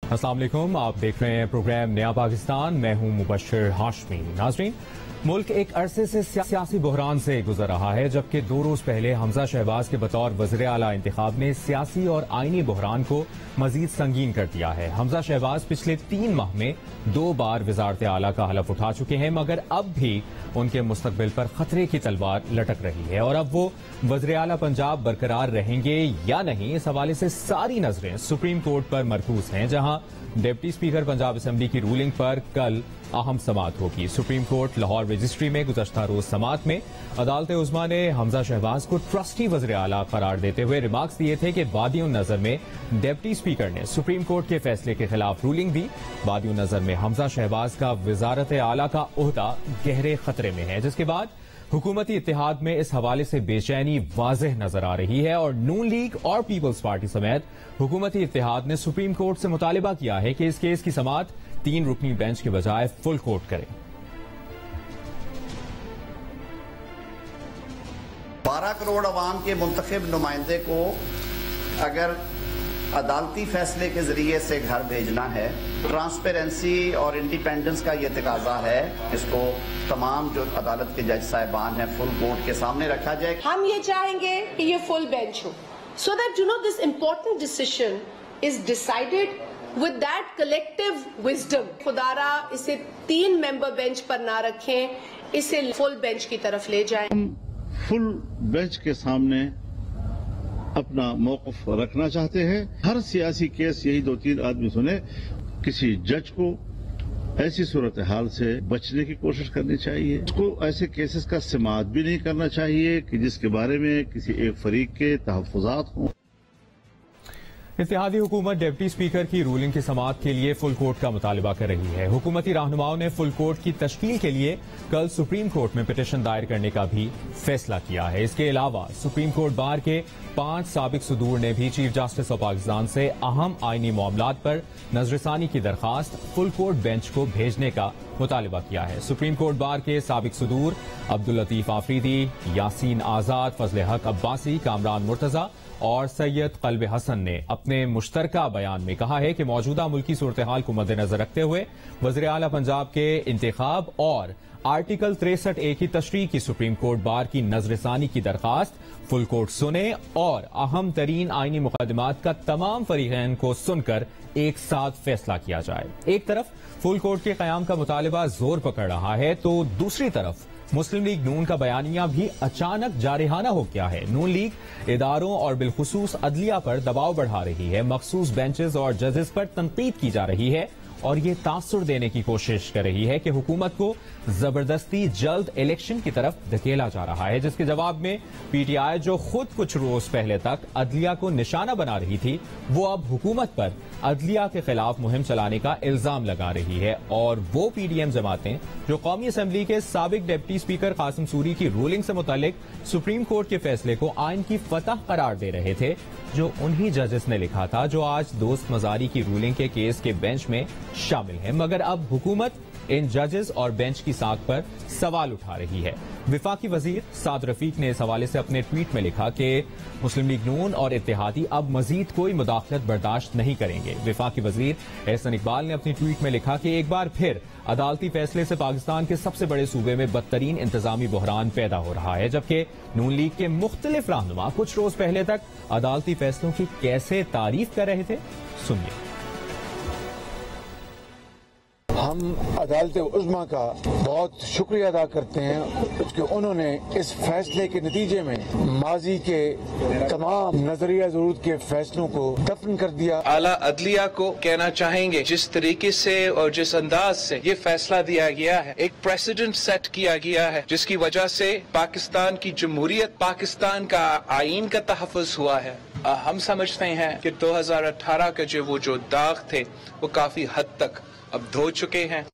अस्सलाम वालेकुम, आप देख रहे हैं प्रोग्राम नया पाकिस्तान। मैं हूं मुबश्शिर हाशमी। नाज़रीन, मुल्क एक अरसे से सियासी बहरान से गुजर रहा है, जबकि 2 रोज पहले हमजा शहबाज के बतौर वज़ीर आला इंतखाब ने सियासी और आईनी बहरान को मजीद संगीन कर दिया है। हमजा शहबाज पिछले 3 माह में 2 बार वज़ारत आला का हलफ उठा चुके हैं, मगर अब भी उनके मुस्तकबिल पर खतरे की तलवार लटक रही है और अब वो वज़ीर आला पंजाब बरकरार रहेंगे या नहीं, इस हवाले से सारी नजरें सुप्रीम कोर्ट पर मरकूज हैं, जहां डिप्टी स्पीकर पंजाब असेंबली की रूलिंग पर कल अहम समाअत होगी। सुप्रीम कोर्ट लाहौर रजिस्ट्री में गुज़श्ता रोज समाअत में अदालत उज़्मा ने हमजा शहबाज को ट्रस्टी वज़ीर आला करार देते हुए रिमार्क्स दिए थे कि बादियों नजर में डिप्टी स्पीकर ने सुप्रीम कोर्ट के फैसले के खिलाफ रूलिंग दी। बादियों नजर में हमजा शहबाज का वज़ारत आला का ओहदा गहरे खतरे में है, जिसके बाद हुकूमती इत्तेहाद में इस हवाले से बेचैनी वाज़ेह नजर आ रही है और नून लीग और पीपल्स पार्टी समेत हुकूमती इत्तेहाद ने सुप्रीम कोर्ट से मुतालिबा किया है कि इस केस की समाअत 3 रुकनी बेंच के बजाय फुल कोर्ट करे। 12 करोड़ अवाम के मुंतखब नुमाइंदे को अगर अदालती फैसले के जरिए से घर भेजना है, ट्रांसपेरेंसी और इंडिपेंडेंस का ये तकाजा है। इसको तमाम जो अदालत के जज साहिबान हैं फुल कोर्ट के सामने रखा जाए। हम ये चाहेंगे कि ये फुल बेंच हो, so that this important decision is decided with that collective wisdom. खुदारा इसे 3 मेंबर बेंच पर ना रखें, इसे फुल बेंच की तरफ ले जाएं। हम फुल बेंच के सामने अपना मौकफ रखना चाहते हैं। हर सियासी केस यही 2-3 आदमी सुने, किसी जज को ऐसी सूरत हाल से बचने की कोशिश करनी चाहिए। उसको ऐसे केसेस का समाअत भी नहीं करना चाहिए कि जिसके बारे में किसी एक फरीक के तहफ़्फ़ुज़ात हों। इत्तेहादी हुकूमत डिप्टी स्पीकर की रूलिंग की समाअत के लिए फुल कोर्ट का मुतालिबा कर रही है। हुकूमती रहनुमाओं ने फुल कोर्ट की तश्कील के लिए कल सुप्रीम कोर्ट में पिटीशन दायर करने का भी फैसला किया है। इसके अलावा सुप्रीम कोर्ट बार के 5 साबिक सदूर ने भी चीफ जस्टिस ऑफ पाकिस्तान से अहम आईनी मामलात पर नजरसानी की दरखास्त फुल कोर्ट बेंच को भेजने का मुतालिबा किया है। सुप्रीम कोर्ट बार के साबिक सदूर अब्दुल लतीफ आफरीदी, यासीन आजाद, फजल हक अब्बासी, कामरान मुर्तजा और सैयद कल्ब हसन ने अपने मुश्तरका बयान में कहा है कि मौजूदा मुल्की सूरत हाल को मद्देनजर रखते हुए वज़ीर आला पंजाब के इंतखाब और आर्टिकल 63A की तशरीह की सुप्रीम कोर्ट बार की नजरसानी की दरखास्त फुल कोर्ट सुने और अहम तरीन आईनी मुकदमात का तमाम फरीकैन को सुनकर एक साथ फैसला किया जाए। एक तरफ फुल कोर्ट के कयाम का मुतालिबा जोर पकड़ रहा है, तो दूसरी तरफ मुस्लिम लीग नून का बयानिया भी अचानक जारहाना हो गया है। नून लीग इदारों और बिलखुसूस अदलिया पर दबाव बढ़ा रही है, मखसूस बेंचेस और जजेस पर तनकीद की जा रही है और ये तासुर देने की कोशिश कर रही है कि हुकूमत को जबरदस्ती जल्द इलेक्शन की तरफ धकेला जा रहा है, जिसके जवाब में पीटीआई जो खुद कुछ रोज पहले तक अदलिया को निशाना बना रही थी, वो अब हुकूमत पर अदलिया के खिलाफ मुहिम चलाने का इल्जाम लगा रही है। और वो पीडीएम जमातें जो कौमी असेंबली के साबिक डिप्टी स्पीकर कासिम सूरी की रूलिंग से मुतालिक सुप्रीम कोर्ट के फैसले को आइन की फतह करार दे रहे थे, जो उन्हीं जजेस ने लिखा था जो आज दोस्त मजारी की रूलिंग के केस के बेंच में शामिल है, मगर अब हुकूमत इन जजेस और बेंच की साख पर सवाल उठा रही है। विफाकी वजीर साद रफीक ने इस हवाले से अपने ट्वीट में लिखा कि मुस्लिम लीग नून और इत्तेहादी अब मजीद कोई मुदाखलत बर्दाश्त नहीं करेंगे। विफाकी वजीर एहसन इकबाल ने अपनी ट्वीट में लिखा कि एक बार फिर अदालती फैसले से पाकिस्तान के सबसे बड़े सूबे में बदतरीन इंतजामी बहरान पैदा हो रहा है, जबकि नून लीग के मुख्तलिफ रहनुमा कुछ रोज पहले तक अदालती फैसलों की कैसे तारीफ कर रहे थे, सुनिए। हम अदालत उज़्मा का बहुत शुक्रिया अदा करते हैं कि उन्होंने इस फैसले के नतीजे में माजी के तमाम नजरिया जरूरत के फैसलों को दफन कर दिया। आला अदलिया को कहना चाहेंगे, जिस तरीके से और जिस अंदाज से ये फैसला दिया गया है, एक प्रेसिडेंट सेट किया गया है, जिसकी वजह से पाकिस्तान की जमहूरियत, पाकिस्तान का आइन का तहफ़्फ़ुज़ हुआ है। हम समझते हैं कि 2018 के जो दाग थे वो काफी हद तक अब धो चुके हैं।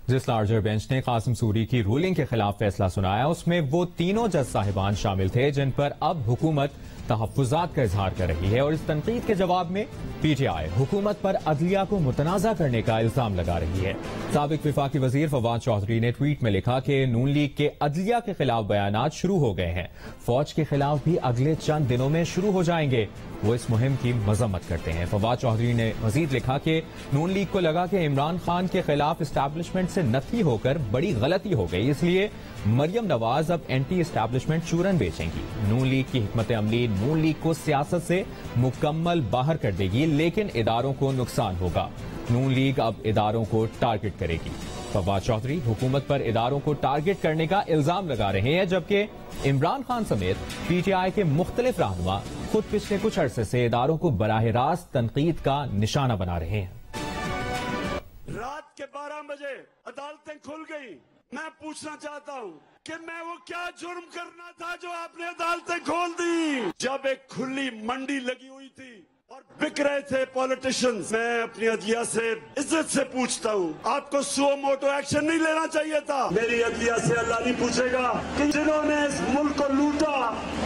जिस लार्जर बेंच ने कासिम सूरी की रूलिंग के खिलाफ फैसला सुनाया, उसमें वो तीनों जज साहिबान शामिल थे जिन पर अब हुकूमत तहफ़्फ़ुज़ात का इजहार कर रही है और इस तनकीद के जवाब में पीटीआई हुकूमत पर अदलिया को मुतनाज़ा करने का इल्जाम लगा रही है। साबिक विफाकी वजीर फवाद चौधरी ने ट्वीट में लिखा कि नून लीग के अदलिया के खिलाफ बयानात शुरू हो गए हैं, फौज के खिलाफ भी अगले चंद दिनों में शुरू हो जाएंगे। वो इस मुहिम की मजम्मत करते हैं। फवाद चौधरी ने मजीद लिखा कि नून लीग को लगा कि इमरान खान के खिलाफ एस्टैब्लिशमेंट से नफी होकर बड़ी गलती हो गई, इसलिए मरियम नवाज अब एंटी एस्टैब्लिशमेंट चूरन बेचेंगी। नून लीग की हिकमत अमली नून लीग को सियासत से मुकम्मल बाहर कर देगी, लेकिन इदारों को नुकसान होगा। नून लीग अब इदारों को टारगेट करेगी। फवाद चौधरी हुकूमत पर इदारों को टारगेट करने का इल्जाम लगा रहे हैं, जबकि इमरान खान समेत पीटीआई के मुख्तलिफ रहनुमा खुद पिछले कुछ अरसे से इदारों को बराह रास्त तनकीद का निशाना बना रहे हैं। रात के 12 बजे अदालतें खुल गई। मैं पूछना चाहता हूँ कि मैं वो क्या जुर्म करना था जो आपने अदालतें खोल दी। जब एक खुली मंडी लगी हुई थी और बिक रहे थे पॉलिटिशियंस, मैं अपनी अदलिया से इज्जत से पूछता हूँ, आपको सुओ मोटो एक्शन नहीं लेना चाहिए था? मेरी अदलिया से अल्लाह नहीं पूछेगा कि जिन्होंने इस मुल्क को लूटा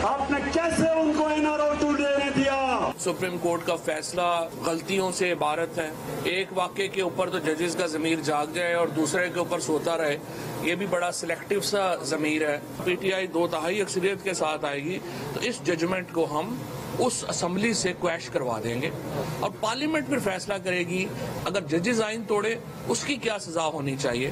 आपने कैसे उनको NRO2 देने दिया। सुप्रीम कोर्ट का फैसला गलतियों से इबारत है। एक वाक़े के ऊपर तो जजेस का ज़मीर जाग जाए और दूसरे के ऊपर सोता रहे, ये भी बड़ा सिलेक्टिव सा ज़मीर है। पीटीआई 2/3 अक्सरियत के साथ आएगी तो इस जजमेंट को हम उस असम्बली से क्वैश करवा देंगे और पार्लियामेंट फिर फैसला करेगी अगर जजेस आइन तोड़े उसकी क्या सजा होनी चाहिए।